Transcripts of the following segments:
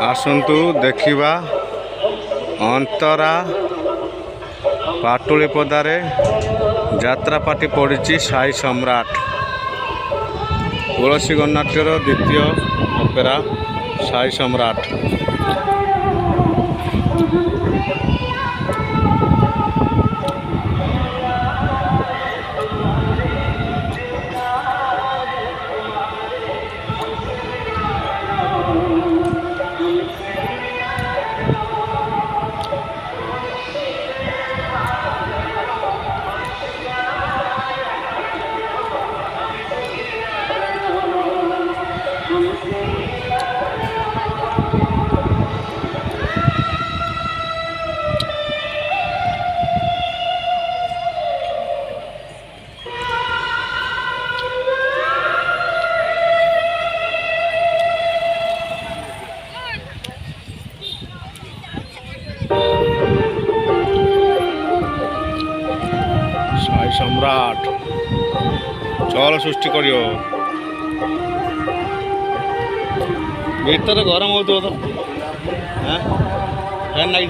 आसतु देखा अंतरा पाटुलीपदारे यात्रापाटी पड़ी साई सम्राट तुलसी गणनाट्यर द्वितीय अपेरा साई सम्राट। साई सम्राट चल सृष्टि करियो भीतर गरम हो तो फैन लगी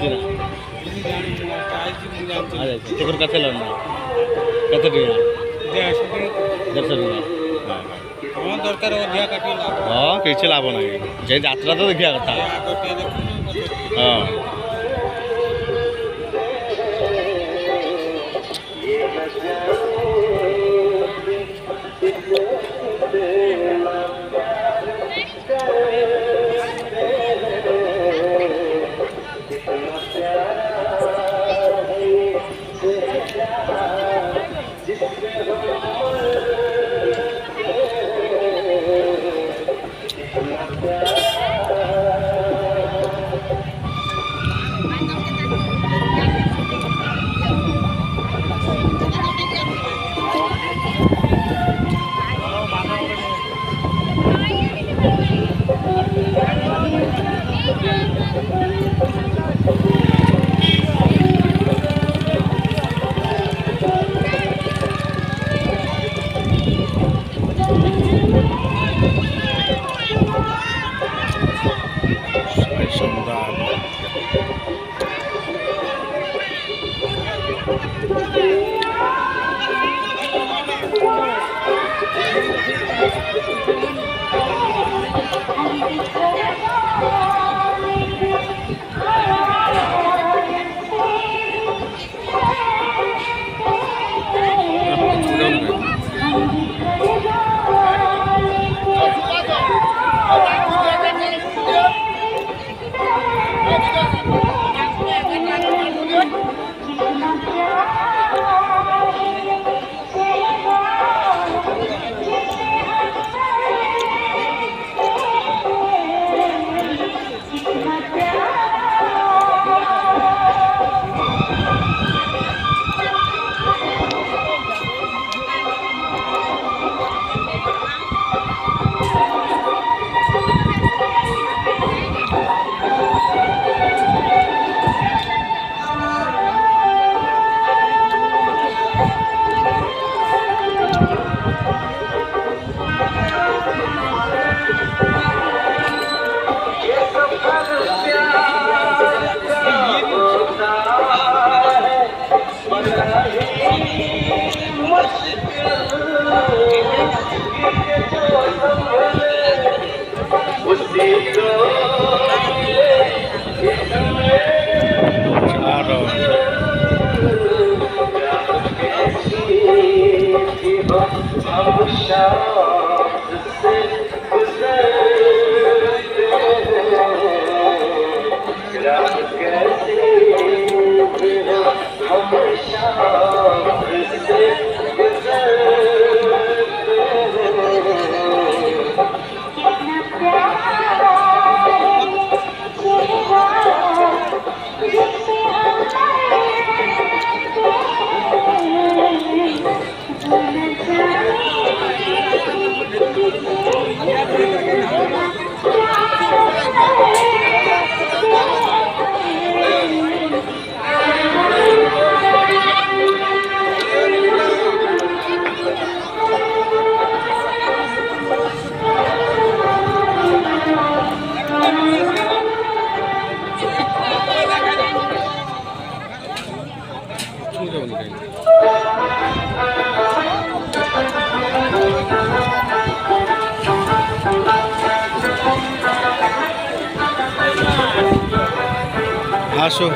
टिकट कते लगना कते हाँ किसी लाभ ना जे यात्रा तो देखा कथा हाँ ଆସୁଛନ୍ତି କାହିଁକି? आसो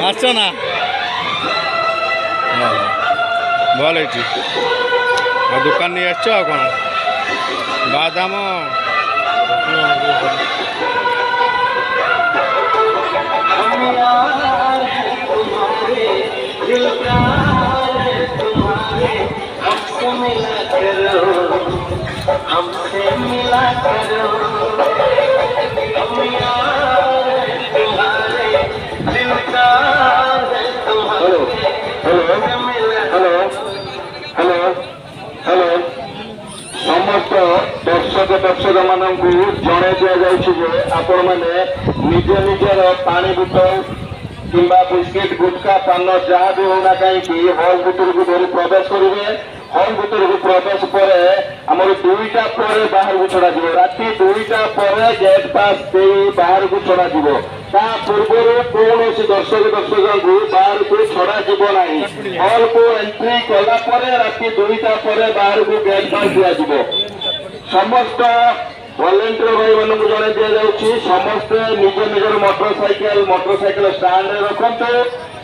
आस ना भल ये दुकान नहीं आस कौन बादाम हमसे मिला करो हेलो हेलो हेलो हेलो समस्त दर्शक दर्शक मानक जन दि जाए आपण मैंने निज निजर पानी बोतल किंबा बिस्किट गुटखा पान जहाँ भी होना कहीं हल भितर को धरी प्रवेश करेंगे हल भितर को प्रवेश पर आमर 2टा पर बाहर को छड़ा राति 2टा पर गेट पास दे बाहर को छड़ा ता पूर्व कौन दर्शक दर्शक को बाहर को छड़ा ना हल को एंट्री कला राति 2टा पर बाहर को गेट पास दिया समस्त वॉलंटियर भाई मानक जन दि जाऊँगी समस्ते निज निजर मोटरसाइकिल स्टाण्ड रखते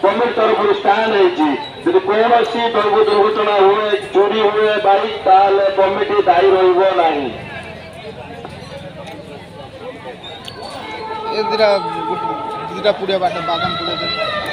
गवर्नमेंट तरफ स्टाण्ड होती कौन दुर्घटना हुए चोरी हुए बाइक ताले कमिटी दायी रहा दुटा पुड़िया बादाम पुड़िया